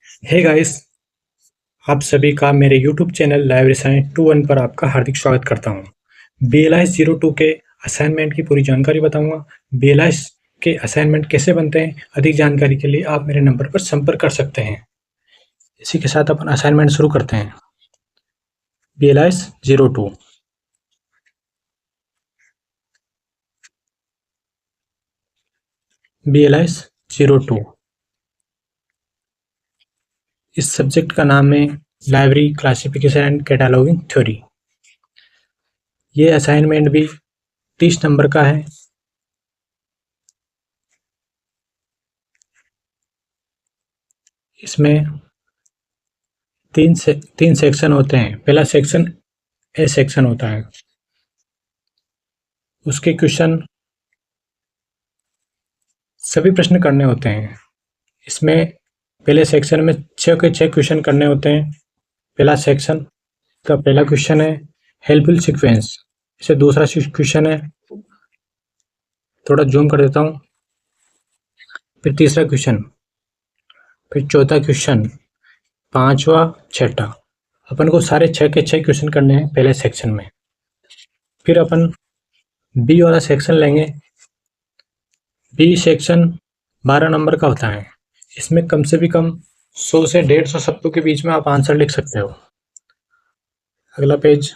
Hey guys, आप सभी का मेरे यूट्यूब चैनल लाइब्रेरी साइंस 21 पर आपका हार्दिक स्वागत करता हूं। BLIS 02 के असाइनमेंट की पूरी जानकारी बताऊंगा। BLIS के असाइनमेंट कैसे बनते हैं, अधिक जानकारी के लिए आप मेरे नंबर पर संपर्क कर सकते हैं। इसी के साथ अपन असाइनमेंट शुरू करते हैं। BLIS 02 BLIS 02 इस सब्जेक्ट का नाम है library classification and cataloguing theory. ये असाइनमेंट भी 30 नंबर का है। इसमें तीन सेक्शन होते हैं। पहला सेक्शन ए सेक्शन होता है। उसके क्वेश्चन सभी प्रश्न करने होते हैं। इसमें पहले सेक्शन में 6 के 6 क्वेश्चन करने होते हैं। पहला सेक्शन का पहला क्वेश्चन है हेल्पफुल सीक्वेंस। इसे दूसरा क्वेश्चन है, थोड़ा जूम कर देता हूँ। फिर तीसरा क्वेश्चन, फिर चौथा क्वेश्चन, पांचवा, छठा। अपन को सारे 6 के 6 क्वेश्चन करने हैं पहले सेक्शन में। फिर अपन बी वाला सेक्शन लेंगे। बी सेक्शन 12 नंबर का होता है। इसमें कम से भी कम 100 से 150 शब्दों के बीच में आप आंसर लिख सकते हो। अगला पेज।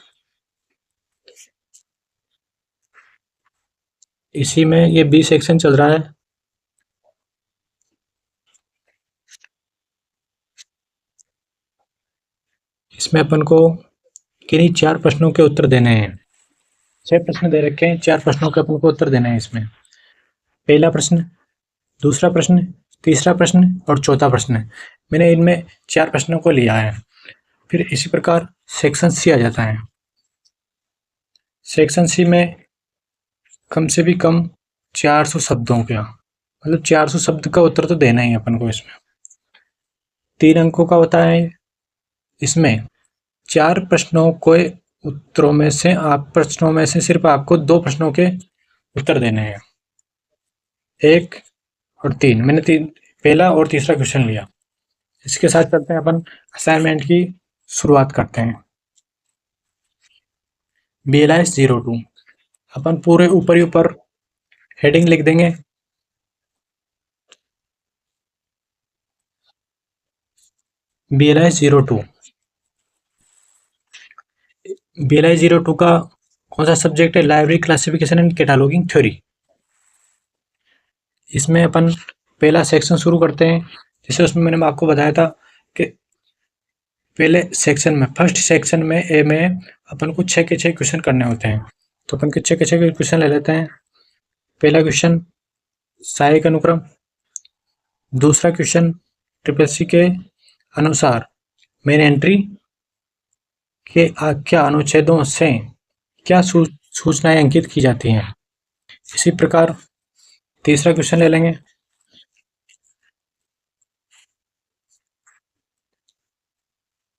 इसी में ये बी सेक्शन चल रहा है। इसमें अपन को किन्हीं 4 प्रश्नों के उत्तर देने हैं। 6 प्रश्न दे रखे हैं, 4 प्रश्नों के अपन को उत्तर देने हैं इसमें। पहला प्रश्न, दूसरा प्रश्न, तीसरा प्रश्न और चौथा प्रश्न। मैंने इनमें 4 प्रश्नों को लिया है। फिर इसी प्रकार सेक्शन सी आ जाता है। सेक्शन सी में कम से भी कम 400 शब्दों का, मतलब 400 शब्द का उत्तर तो देना ही अपन को। इसमें 3 अंकों का होता है। इसमें 4 प्रश्नों के उत्तरों में से सिर्फ आपको 2 प्रश्नों के उत्तर देने हैं, 1 और 3। मैंने पहला और तीसरा क्वेश्चन लिया। इसके साथ चलते हैं अपन असाइनमेंट की शुरुआत करते हैं। BLIS 02 अपन पूरे ऊपर ही ऊपर हेडिंग लिख देंगे। BLIS 02 BLIS 02 का कौन सा सब्जेक्ट है? Library classification and cataloguing theory. इसमें अपन पहला सेक्शन शुरू करते हैं। जैसे उसमें मैंने आपको बताया था कि पहले सेक्शन में, फर्स्ट सेक्शन में ए में अपन को 6 के 6 क्वेश्चन करने होते हैं। तो अपन के 6 के 6 क्वेश्चन ले लेते हैं। पहला क्वेश्चन सहायक अनुक्रम। दूसरा क्वेश्चन ट्रिपल के अनुसार मेन एंट्री के क्या अनुच्छेदों से क्या सूचनाएं अंकित की जाती हैं। इसी प्रकार तीसरा क्वेश्चन ले लेंगे।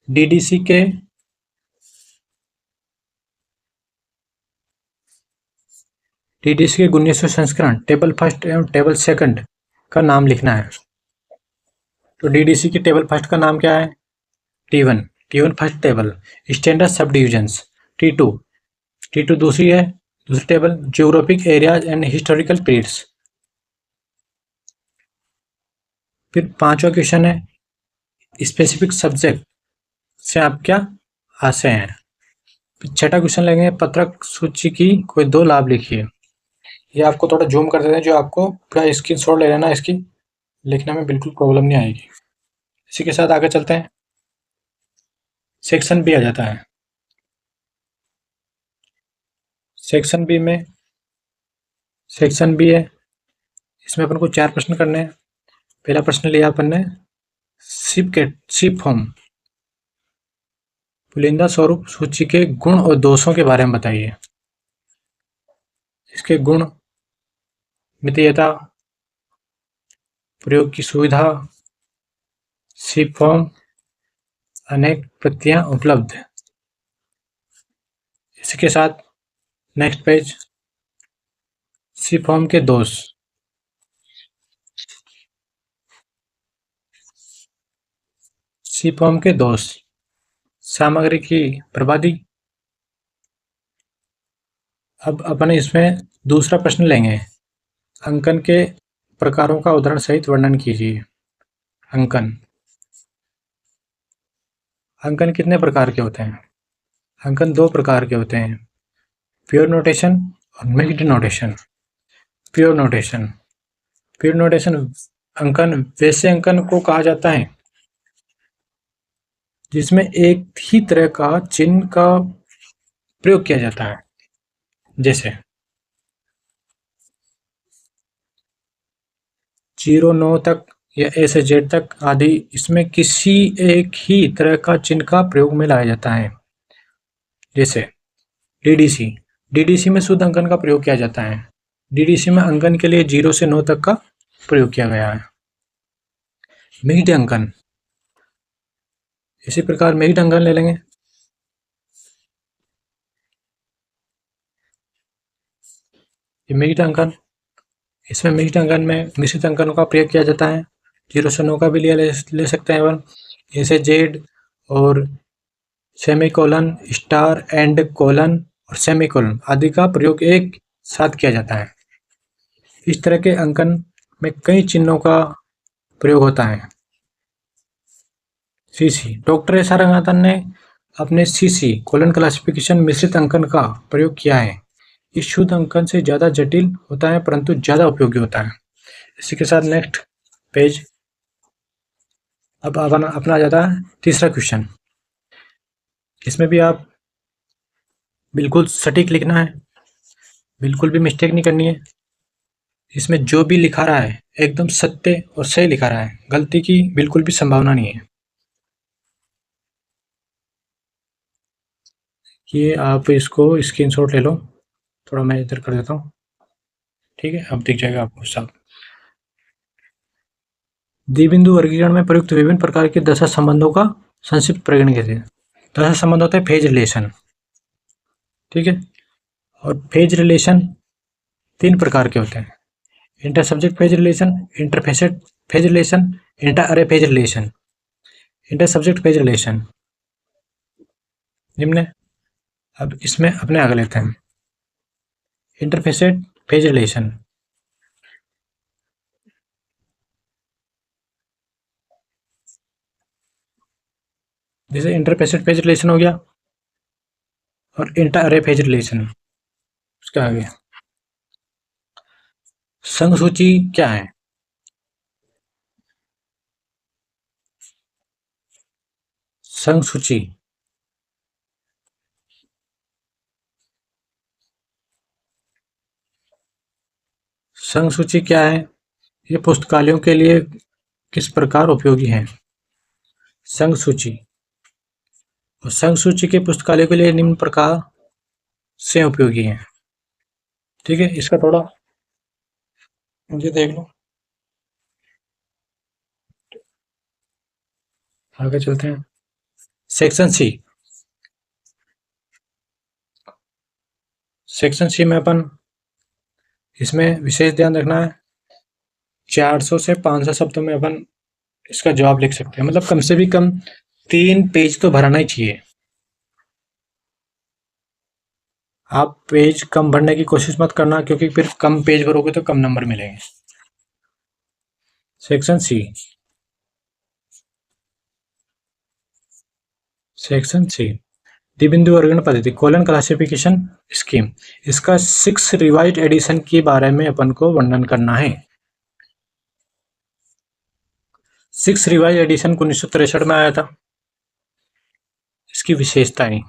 डीडीसी के 1900 संस्करण, टेबल फर्स्ट एवं टेबल सेकंड का नाम लिखना है। तो डीडीसी की टेबल फर्स्ट का नाम क्या है? T1 first table. स्टैंडर्ड सब डिविजन्स T2 दूसरी table geographic areas and historical periods. फिर पांचवा क्वेश्चन है स्पेसिफिक सब्जेक्ट से आप क्या आशय हैं। फिर छठा क्वेश्चन लेंगे पत्रक सूची की कोई 2 लाभ लिखिए। ये आपको थोड़ा जूम कर देते हैं, जो आपको पूरा स्क्रीनशॉट ले लेना। इसकी लिखने में बिल्कुल प्रॉब्लम नहीं आएगी। इसी के साथ आगे चलते हैं। सेक्शन बी आ जाता है। सेक्शन बी है। इसमें अपन को 4 प्रश्न करने हैं। पहला प्रश्न लिया अपन ने शिप फॉर्म। पुलिंदा स्वरूप सूची के गुण और दोषों के बारे में बताइए। इसके गुण, मितव्ययता, प्रयोग की सुविधा, शिप फॉर्म, अनेक प्रतियां उपलब्ध। इसके साथ नेक्स्ट पेज, शिप फॉर्म के दोष। सीपॉम के दोष, सामग्री की बर्बादी। अब अपन इसमें दूसरा प्रश्न लेंगे, अंकन के प्रकारों का उदाहरण सहित वर्णन कीजिए। अंकन अंकन कितने प्रकार के होते हैं? अंकन 2 प्रकार के होते हैं, प्योर नोटेशन और mixed notation. Pure notation pure notation अंकन वैसे अंकन को कहा जाता है जिसमें एक ही तरह का चिन्ह का प्रयोग किया जाता है, जैसे 0 9 तक या ए से जेड तक आदि, इसमें किसी एक ही तरह का चिन्ह का प्रयोग में लाया जाता है। जैसे डीडीसी, डीडीसी में शुद्ध अंकन का प्रयोग किया जाता है। डीडीसी में अंकन के लिए 0 से 9 तक का प्रयोग किया गया है। मिक्स्ड अंकन, इसी प्रकार मिक्स्ड अंकन ले लेंगे। ये मिक्स्ड अंकन, इसमें मिक्स्ड अंकन में मिश्रित अंकनों का प्रयोग किया जाता है। 0 से 9 का भी ले सकते हैं अपन, जैसे जेड और सेमीकोलन, स्टार, एंड कोलन और सेमीकोलन आदि का प्रयोग एक साथ किया जाता है। इस तरह के अंकन में कई चिन्हों का प्रयोग होता है। CC, doctor S R Ranganathan ने अपने सीसी कोलन क्लासिफिकेशन मिश्रित अंकन का प्रयोग किया है। इस शुद्ध अंकन से ज़्यादा जटिल होता है परंतु ज़्यादा उपयोगी होता है। इसी के साथ नेक्स्ट पेज, अब अपना आ जाता है तीसरा क्वेश्चन। इसमें भी आप बिल्कुल सटीक लिखना है, बिल्कुल भी मिस्टेक नहीं करनी है। इसमें जो भी लिखा रहा है एकदम सत्य और सही लिखा रहा है, गलती की बिल्कुल भी संभावना नहीं है। ये आप इसको स्क्रीनशॉट ले लो, थोड़ा मैं इधर कर देता हूँ, ठीक है, अब दिख जाएगा आपको सब। द्विबिंदु वर्गीकरण में प्रयुक्त विभिन्न प्रकार के दशा संबंधों का संक्षिप्त प्रकरण कहते हैं। दशा संबंध होता है फेज रिलेशन, ठीक है, और फेज रिलेशन 3 प्रकार के होते हैं, inter subject phase relation, inter facet phase relation, inter array phase relation. Inter subject phase relation निम्न, अब इसमें अपने आगे लेते हैं इंटरफेसेट फेज रिलेशन। जैसे इंटरफेसेट फेज रिलेशन हो गया और इंटर अरे फेज रिलेशन। उसके आगे संघ सूची क्या है? संघ सूची संघ सूची क्या है? ये पुस्तकालयों के लिए किस प्रकार उपयोगी है? संघ सूची, और संघ सूची के पुस्तकालय के लिए निम्न प्रकार से उपयोगी है, ठीक है। इसका थोड़ा मुझे देख लो, आगे चलते हैं। सेक्शन सी, सेक्शन सी में अपन इसमें विशेष ध्यान रखना है, 400 से 500 शब्दों में अपन इसका जवाब लिख सकते हैं, मतलब कम से भी कम 3 पेज तो भराना ही चाहिए। आप पेज कम भरने की कोशिश मत करना, क्योंकि फिर कम पेज भरोगे तो कम नंबर मिलेंगे। सेक्शन सी, सेक्शन सी द्विबिंदु वर्गीकरण पद्धति कोलन क्लासिफिकेशन स्कीम, इसका 6 रिवाइज एडिशन के बारे में अपन को वर्णन करना है। 6 रिवाइज एडिशन 1963 में आया था। इसकी विशेषताएं,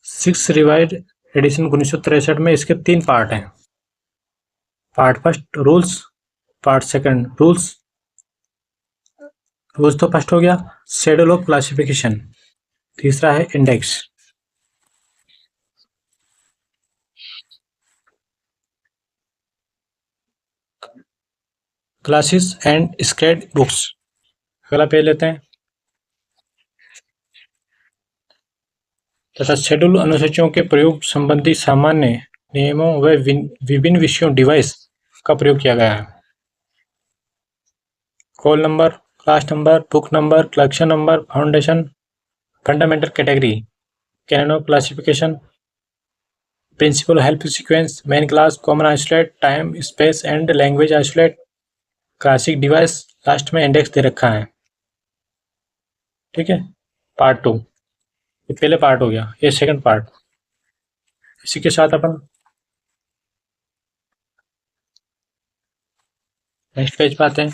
6 रिवाइज एडिशन 1963 में इसके 3 पार्ट हैं। Part first rules, part second rules तो फर्स्ट हो गया, शेड्यूल ऑफ क्लासिफिकेशन तीसरा है, इंडेक्स। क्लासेस एंड स्क्रेड बुक्स, अगला पेज लेते हैं। तथा शेड्यूल अनुसूचियों के प्रयोग संबंधी सामान्य नियमों व विभिन्न विषयों डिवाइस का प्रयोग किया गया है। Call number, class number, book number, collection number, foundation, fundamental category, canon classification, principle help sequence, main class, common isolate, time space and language isolate, classic device, last में इंडेक्स दे रखा है। ठीक है, पार्ट 2 ये पहले पार्ट हो गया, ये सेकंड पार्ट। इसी के साथ अपन नेक्स्ट पेज पे आते हैं।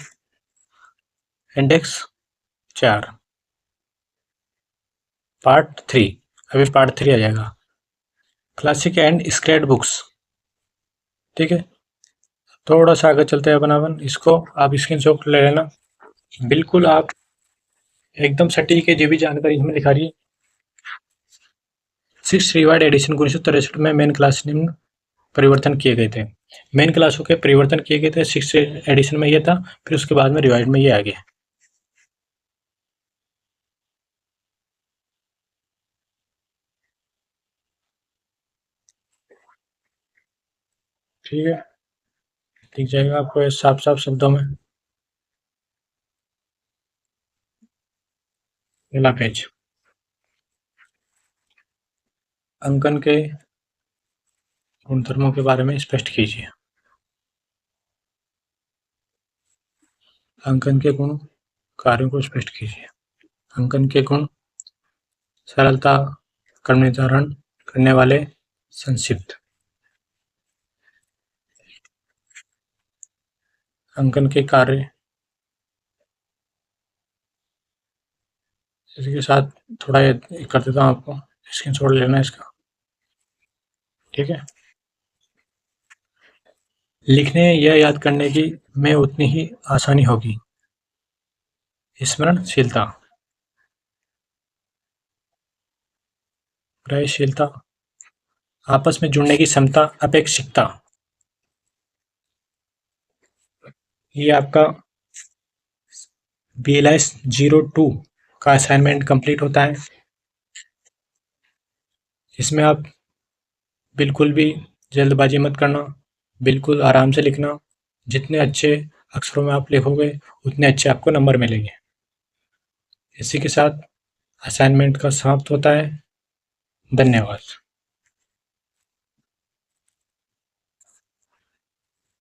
इंडेक्स 4 पार्ट 3, अभी पार्ट 3 आ जाएगा, क्लासिक एंड स्क्रेड बुक्स। ठीक है, थोड़ा सा आगे चलते हैं अपन इसको आप स्क्रीनशॉट ले लेना। बिल्कुल आप एकदम सटीक है जो भी जानकारी इसमें लिखा रही है। 6 रिवाइड एडिशन 1963 में मेन क्लास निम्न परिवर्तन किए गए थे। मेन क्लासों के परिवर्तन किए गए थे, 6 एडिशन में ये था, फिर उसके बाद में रिवाइड में ये आ गया। ठीक है, दिख जाएगा आपको साफ साफ शब्दों में। पहला पेज, अंकन के गुणधर्मों के बारे में स्पष्ट कीजिए। अंकन के गुण कार्यों को स्पष्ट कीजिए। अंकन के गुण, सरलता, क्रम निर्धारण करने वाले, संक्षिप्त। अंकन के कार्य, इसके साथ थोड़ा ये कर देता हूँ आपको, स्क्रीनशॉट लेना इसका। ठीक है, लिखने या याद करने की में उतनी ही आसानी होगी। स्मरणशीलता, प्रयशीलता, आपस में जुड़ने की क्षमता, अपेक्षिकता। ये आपका BLS 02 का असाइनमेंट कंप्लीट होता है। इसमें आप बिल्कुल भी जल्दबाजी मत करना, बिल्कुल आराम से लिखना। जितने अच्छे अक्षरों में आप लिखोगे उतने अच्छे आपको नंबर मिलेंगे। इसी के साथ असाइनमेंट का समाप्त होता है। धन्यवाद।